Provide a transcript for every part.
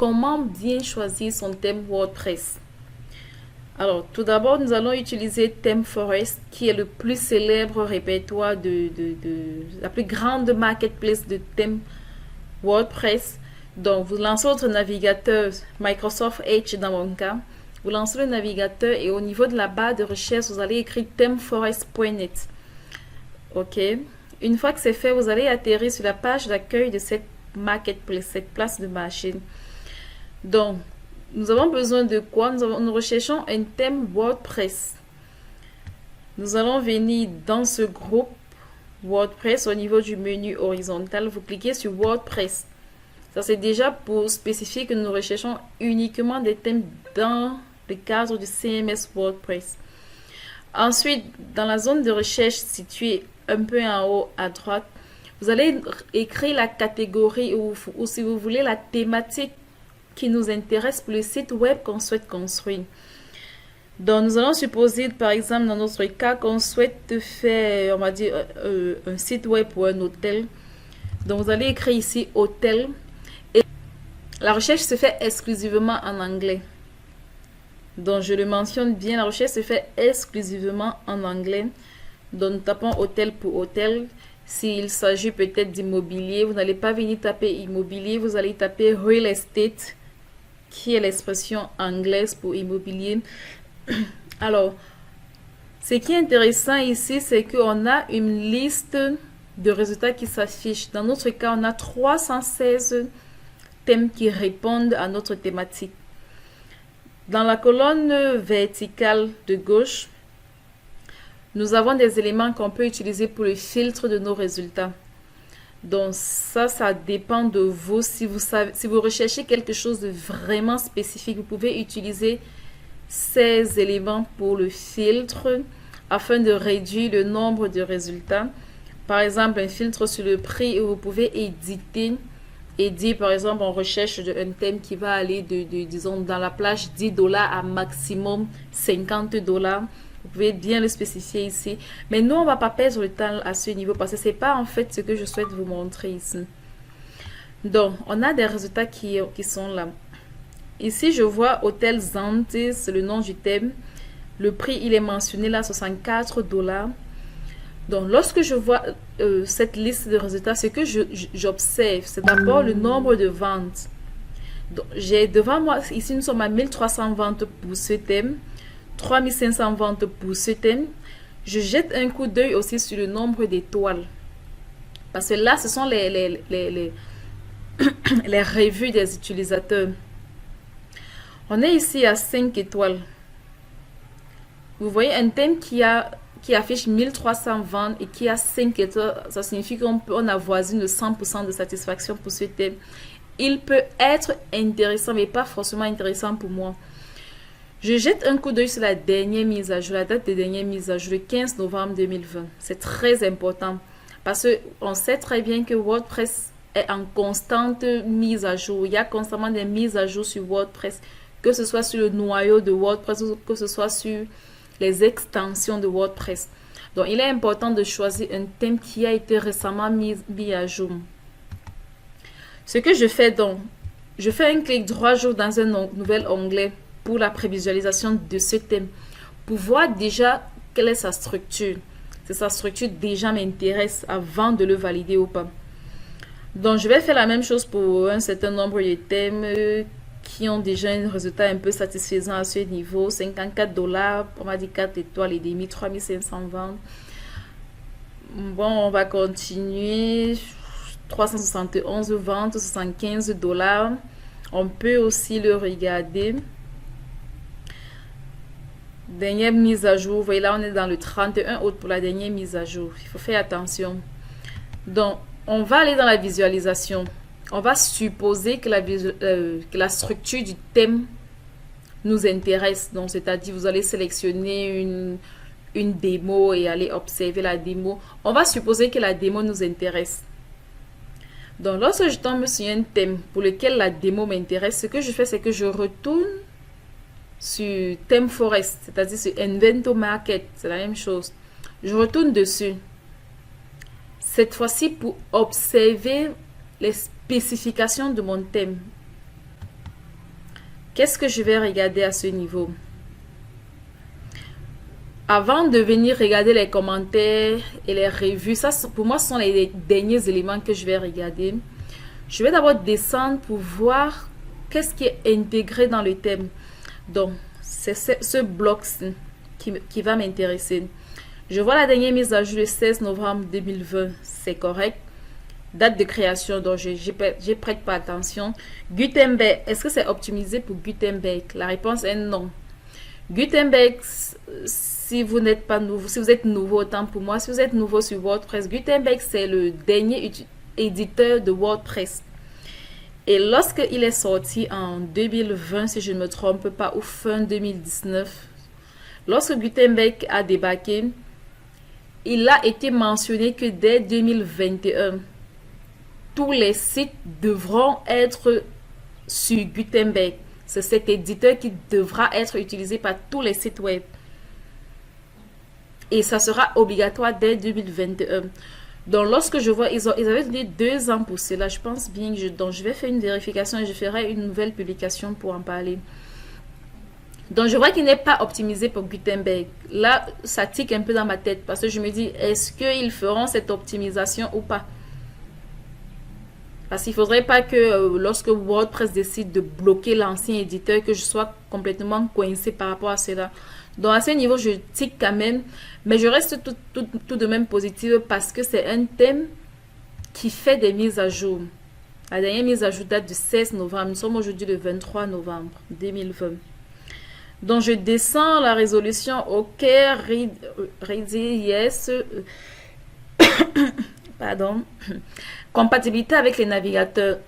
comment bien choisir son thème WordPress. Alors, tout d'abord, nous allons utiliser ThemeForest, qui est le plus célèbre répertoire de la plus grande marketplace de thèmes WordPress. Donc, vous lancez votre navigateur Microsoft Edge dans mon cas. Vous lancez le navigateur et au niveau de la barre de recherche, vous allez écrire themeforest.net. OK. Une fois que c'est fait, vous allez atterrir sur la page d'accueil de cette marketplace, cette place de marché. Donc, nous avons besoin de quoi? Nous recherchons un thème WordPress. Nous allons venir dans ce groupe WordPress au niveau du menu horizontal. Vous cliquez sur WordPress. Ça, c'est déjà pour spécifier que nous recherchons uniquement des thèmes dans le cadre du CMS WordPress. Ensuite, dans la zone de recherche située un peu en haut à droite, vous allez écrire la catégorie ou si vous voulez la thématique qui nous intéresse pour le site web qu'on souhaite construire. Donc, nous allons supposer, par exemple, dans notre cas, qu'on souhaite faire, on va dire, un site web pour un hôtel. Donc, vous allez écrire ici « hôtel ». Et la recherche se fait exclusivement en anglais. Donc, je le mentionne bien, la recherche se fait exclusivement en anglais. Donc, nous tapons « hôtel » pour « hôtel ». S'il s'agit peut-être d'immobilier, vous n'allez pas venir taper « immobilier », vous allez taper « real estate », qui est l'expression anglaise pour immobilier. Alors, ce qui est intéressant ici, c'est qu'on a une liste de résultats qui s'affiche. Dans notre cas, on a 316 thèmes qui répondent à notre thématique. Dans la colonne verticale de gauche, nous avons des éléments qu'on peut utiliser pour le filtre de nos résultats. Donc ça dépend de vous. Si vous recherchez quelque chose de vraiment spécifique, vous pouvez utiliser ces éléments pour le filtre afin de réduire le nombre de résultats. Par exemple, un filtre sur le prix où vous pouvez éditer et dire, par exemple, on recherche un thème qui va aller disons, dans la plage $10 à maximum $50. Vous pouvez bien le spécifier ici. Mais nous, on ne va pas perdre le temps à ce niveau parce que ce n'est pas en fait ce que je souhaite vous montrer ici. Donc, on a des résultats qui sont là. Ici, je vois Hôtel Zantes, c'est le nom du thème. Le prix, il est mentionné là, $64. Donc, lorsque je vois cette liste de résultats, ce que j'observe, c'est d'abord le nombre de ventes. Donc, j'ai devant moi, ici, nous sommes à 1300 ventes pour ce thème. 3500 ventes pour ce thème. Je jette un coup d'œil aussi sur le nombre d'étoiles. Parce que là, ce sont les revues des utilisateurs. On est ici à 5 étoiles. Vous voyez un thème qui affiche 1300 ventes et qui a 5 étoiles. Ça signifie qu'on avoisine le 100% de satisfaction pour ce thème. Il peut être intéressant, mais pas forcément intéressant pour moi. Je jette un coup d'œil sur la dernière mise à jour, la date de dernière mise à jour, le 15 novembre 2020. C'est très important parce qu'on sait très bien que WordPress est en constante mise à jour. Il y a constamment des mises à jour sur WordPress, que ce soit sur le noyau de WordPress ou que ce soit sur les extensions de WordPress. Donc, il est important de choisir un thème qui a été récemment mis à jour. Ce que je fais donc, je fais un clic droit dans un nouvel onglet pour la prévisualisation de ce thème, pour voir déjà quelle est sa structure. Si sa structure déjà m'intéresse avant de le valider ou pas. Donc, je vais faire la même chose pour un certain nombre de thèmes qui ont déjà un résultat un peu satisfaisant à ce niveau. $54, on va dire 4 étoiles et demi, 3500 ventes. Bon, on va continuer. 371 ventes, $75. On peut aussi le regarder. Dernière mise à jour, vous voyez là on est dans le 31 août pour la dernière mise à jour. Il faut faire attention. Donc, on va aller dans la visualisation. On va supposer que la structure du thème nous intéresse. Donc, c'est-à-dire vous allez sélectionner une démo et aller observer la démo. On va supposer que la démo nous intéresse. Donc, lorsque je tombe sur un thème pour lequel la démo m'intéresse, ce que je fais, c'est que je retourne sur ThemeForest, c'est-à-dire sur Invento Market, c'est la même chose. Je retourne dessus. Cette fois-ci pour observer les spécifications de mon thème. Qu'est-ce que je vais regarder à ce niveau? Avant de venir regarder les commentaires et les revues, ça pour moi ce sont les derniers éléments que je vais regarder. Je vais d'abord descendre pour voir qu'est-ce qui est intégré dans le thème. Donc, c'est ce bloc-ci qui va m'intéresser. Je vois la dernière mise à jour le 16 novembre 2020, c'est correct. Date de création, donc je prête pas attention. Gutenberg, est-ce que c'est optimisé pour Gutenberg? La réponse est non. Gutenberg, si vous n'êtes pas nouveau, si vous êtes nouveau, autant pour moi, si vous êtes nouveau sur WordPress, Gutenberg, c'est le dernier éditeur de WordPress. Et lorsqu'il est sorti en 2020, si je ne me trompe pas, ou fin 2019, lorsque Gutenberg a débarqué, il a été mentionné que dès 2021, tous les sites devront être sur Gutenberg. C'est cet éditeur qui devra être utilisé par tous les sites web. Et ça sera obligatoire dès 2021. Donc, lorsque je vois, ils avaient donné 2 ans pour cela. Je pense bien que donc je vais faire une vérification et je ferai une nouvelle publication pour en parler. Donc, je vois qu'il n'est pas optimisé pour Gutenberg. Là, ça tique un peu dans ma tête parce que je me dis, est-ce qu'ils feront cette optimisation ou pas? Parce qu'il ne faudrait pas que lorsque WordPress décide de bloquer l'ancien éditeur, que je sois complètement coincé par rapport à cela. Donc, à ce niveau, je tique quand même. Mais je reste tout de même positive parce que c'est un thème qui fait des mises à jour. La dernière mise à jour date du 16 novembre. Nous sommes aujourd'hui le 23 novembre 2020. Donc, je descends la résolution OK, ready, yes. Pardon. Compatibilité avec les navigateurs.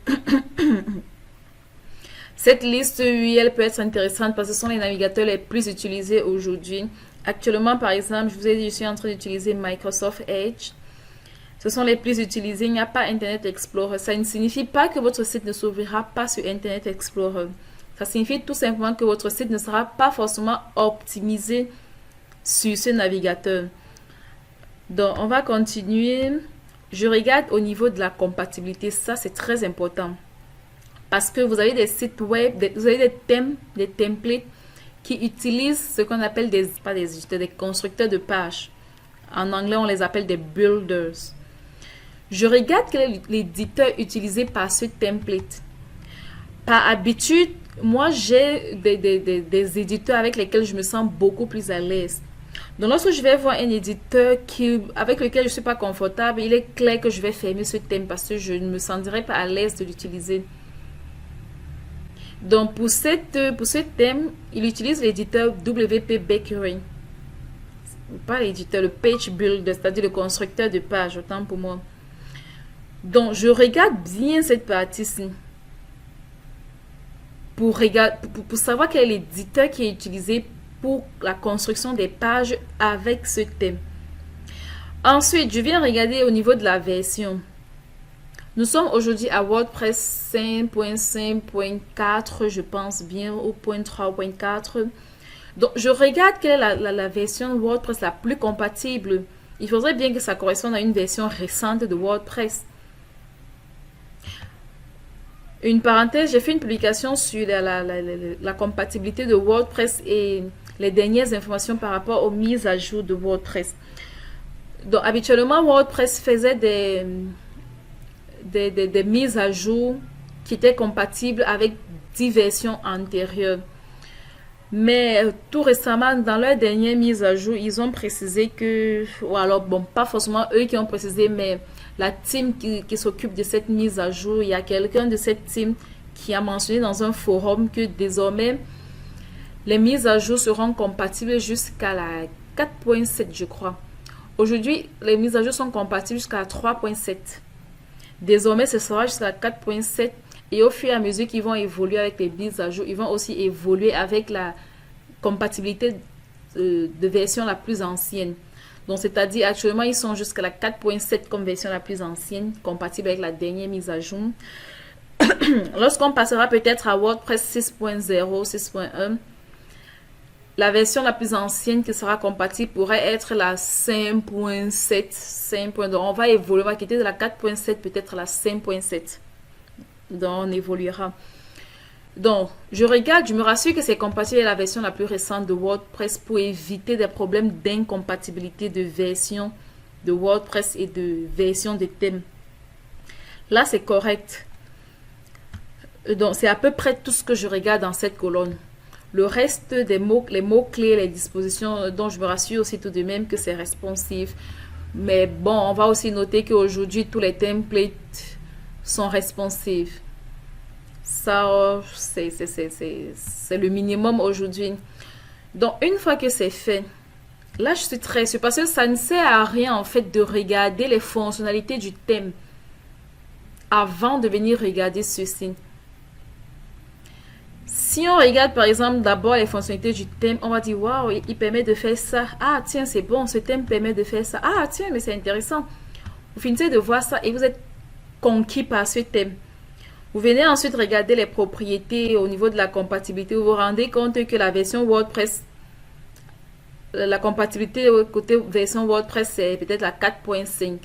Cette liste, oui, elle peut être intéressante parce que ce sont les navigateurs les plus utilisés aujourd'hui. Actuellement, par exemple, je vous ai dit, je suis en train d'utiliser Microsoft Edge. Ce sont les plus utilisés. Il n'y a pas Internet Explorer. Ça ne signifie pas que votre site ne s'ouvrira pas sur Internet Explorer. Ça signifie tout simplement que votre site ne sera pas forcément optimisé sur ce navigateur. Donc, on va continuer. Je regarde au niveau de la compatibilité. Ça, c'est très important. Parce que vous avez des sites web, vous avez des thèmes, des templates qui utilisent ce qu'on appelle des constructeurs de pages. En anglais, on les appelle des builders. Je regarde quel est l'éditeur utilisé par ce template. Par habitude, moi, j'ai des éditeurs avec lesquels je me sens beaucoup plus à l'aise. Donc, lorsque je vais voir un éditeur avec lequel je ne suis pas confortable, il est clair que je vais fermer ce thème parce que je ne me sentirai pas à l'aise de l'utiliser. Donc, pour ce thème, il utilise l'éditeur WP Bakery. Pas l'éditeur, le Page Builder, c'est-à-dire le constructeur de pages, autant pour moi. Donc, je regarde bien cette partie-ci. Pour savoir quel est l'éditeur qui est utilisé pour la construction des pages avec ce thème. Ensuite, je viens regarder au niveau de la version. Nous sommes aujourd'hui à WordPress 5.5.4, je pense bien, au point 3.4. Donc, je regarde quelle est la version WordPress la plus compatible. Il faudrait bien que ça corresponde à une version récente de WordPress. Une parenthèse, j'ai fait une publication sur la compatibilité de WordPress et les dernières informations par rapport aux mises à jour de WordPress. Donc, habituellement, WordPress faisait des mises à jour qui étaient compatibles avec 10 versions antérieures. Mais tout récemment, dans leur dernière mise à jour, ils ont précisé que, ou alors, bon, pas forcément eux qui ont précisé, mais la team qui s'occupe de cette mise à jour, il y a quelqu'un de cette team qui a mentionné dans un forum que désormais, les mises à jour seront compatibles jusqu'à la 4.7, je crois. Aujourd'hui, les mises à jour sont compatibles jusqu'à la 3.7. Désormais, ce sera jusqu'à 4.7 et au fur et à mesure qu'ils vont évoluer avec les mises à jour, ils vont aussi évoluer avec la compatibilité de version la plus ancienne. Donc, c'est-à-dire actuellement, ils sont jusqu'à la 4.7 comme version la plus ancienne, compatible avec la dernière mise à jour. Lorsqu'on passera peut-être à WordPress 6.0, 6.1, la version la plus ancienne qui sera compatible pourrait être la 5.7, 5.2. On va évoluer, on va quitter de la 4.7 peut-être à la 5.7. Donc, on évoluera. Donc, je regarde, je me rassure que c'est compatible avec la version la plus récente de WordPress pour éviter des problèmes d'incompatibilité de version de WordPress et de version de thème. Là, c'est correct. Donc, c'est à peu près tout ce que je regarde dans cette colonne. Le reste des mots, les mots-clés, les dispositions, dont je me rassure aussi tout de même que c'est responsive. Mais bon, on va aussi noter qu'aujourd'hui, tous les templates sont responsives. Ça, c'est le minimum aujourd'hui. Donc, une fois que c'est fait, là, je suis très sûre parce que ça ne sert à rien, en fait, de regarder les fonctionnalités du thème avant de venir regarder ceci. Si on regarde, par exemple, d'abord les fonctionnalités du thème, on va dire, waouh, il permet de faire ça. Ah, tiens, c'est bon, ce thème permet de faire ça. Ah, tiens, mais c'est intéressant. Vous finissez de voir ça et vous êtes conquis par ce thème. Vous venez ensuite regarder les propriétés au niveau de la compatibilité. Vous vous rendez compte que la version WordPress, la compatibilité côté version WordPress, c'est peut-être la 4.5.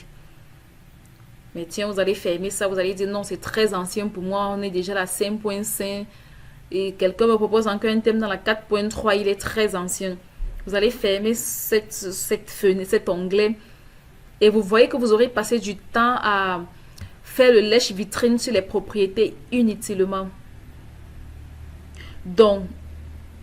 Mais tiens, vous allez fermer ça. Vous allez dire non, c'est très ancien pour moi. On est déjà à la 5.5. Et quelqu'un me propose encore un thème dans la 4.3. Il est très ancien. Vous allez fermer cette fenêtre, cet onglet. Et vous voyez que vous aurez passé du temps à faire le lèche-vitrine sur les propriétés inutilement. Donc,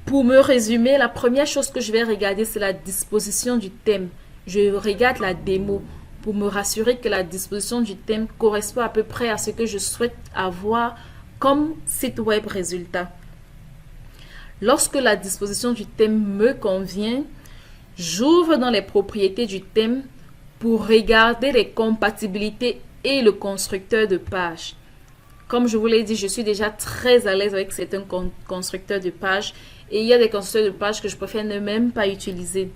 pour me résumer, la première chose que je vais regarder, c'est la disposition du thème. Je regarde la démo pour me rassurer que la disposition du thème correspond à peu près à ce que je souhaite avoir comme site web résultat. Lorsque la disposition du thème me convient, j'ouvre dans les propriétés du thème pour regarder les compatibilités et le constructeur de page. Comme je vous l'ai dit, je suis déjà très à l'aise avec certains constructeurs de pages et il y a des constructeurs de pages que je préfère ne même pas utiliser.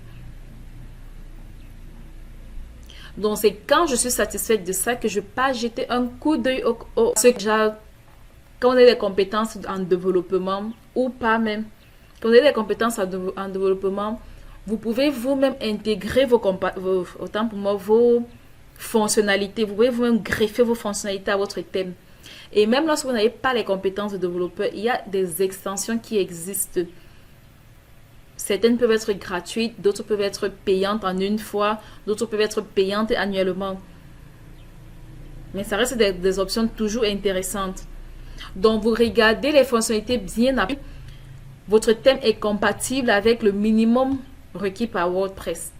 Donc, c'est quand je suis satisfaite de ça que je passe jeter un coup d'œil quand on a des compétences en développement ou pas même. Quand vous avez des compétences en développement, vous pouvez vous-même intégrer vos fonctionnalités. Vous pouvez vous-même greffer vos fonctionnalités à votre thème. Et même lorsque vous n'avez pas les compétences de développeur, il y a des extensions qui existent. Certaines peuvent être gratuites, d'autres peuvent être payantes en une fois, d'autres peuvent être payantes annuellement. Mais ça reste des options toujours intéressantes. Donc, vous regardez les fonctionnalités bien après. Votre thème est compatible avec le minimum requis par WordPress.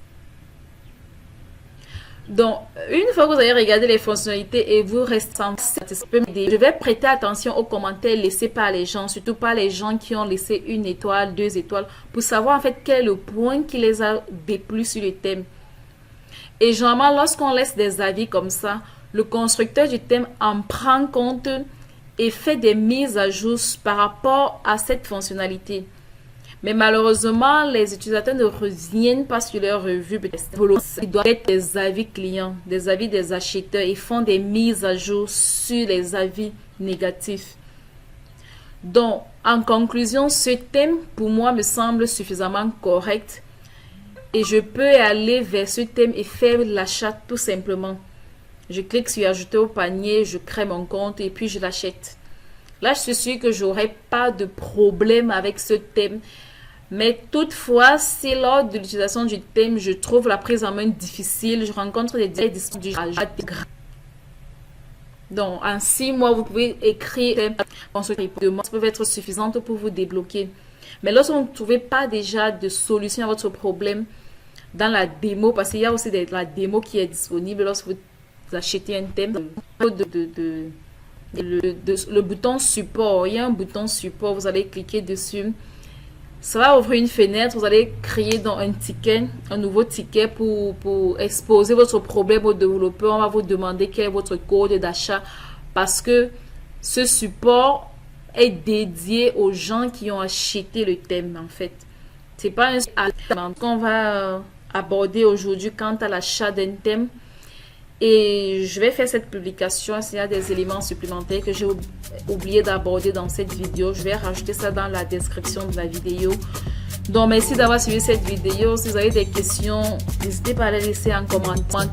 Donc, une fois que vous avez regardé les fonctionnalités et vous restez satisfait, je vais prêter attention aux commentaires laissés par les gens, surtout par les gens qui ont laissé 1 étoile, 2 étoiles, pour savoir en fait quel est le point qui les a déplu sur le thème. Et généralement, lorsqu'on laisse des avis comme ça, le constructeur du thème en prend compte et fait des mises à jour par rapport à cette fonctionnalité. Mais malheureusement, les utilisateurs ne reviennent pas sur leur revue. Ils doivent être des avis clients, des avis des acheteurs et font des mises à jour sur les avis négatifs. Donc, en conclusion, ce thème, pour moi, me semble suffisamment correct. Et je peux aller vers ce thème et faire l'achat tout simplement. Je clique sur ajouter au panier, je crée mon compte et puis je l'achète. Là, je suis sûre que je n'aurai pas de problème avec ce thème. Mais toutefois, si lors de l'utilisation du thème, je trouve la prise en main difficile, je rencontre des difficultés. Donc, en 6 mois, vous pouvez écrire des mots qui peuvent être suffisantes pour vous débloquer. Mais lorsque vous ne trouvez pas déjà de solution à votre problème dans la démo, parce qu'il y a aussi la démo qui est disponible lorsque vous achetez un thème, le bouton support, il y a un bouton support, vous allez cliquer dessus. Ça va ouvrir une fenêtre, vous allez créer dans un nouveau ticket pour exposer votre problème au développeur. On va vous demander quel est votre code d'achat parce que ce support est dédié aux gens qui ont acheté le thème en fait. C'est pas un thème qu'on va aborder aujourd'hui quant à l'achat d'un thème. Et je vais faire cette publication s'il y a des éléments supplémentaires que j'ai oublié d'aborder dans cette vidéo. Je vais rajouter ça dans la description de la vidéo. Donc, merci d'avoir suivi cette vidéo. Si vous avez des questions, n'hésitez pas à les laisser en commentaire.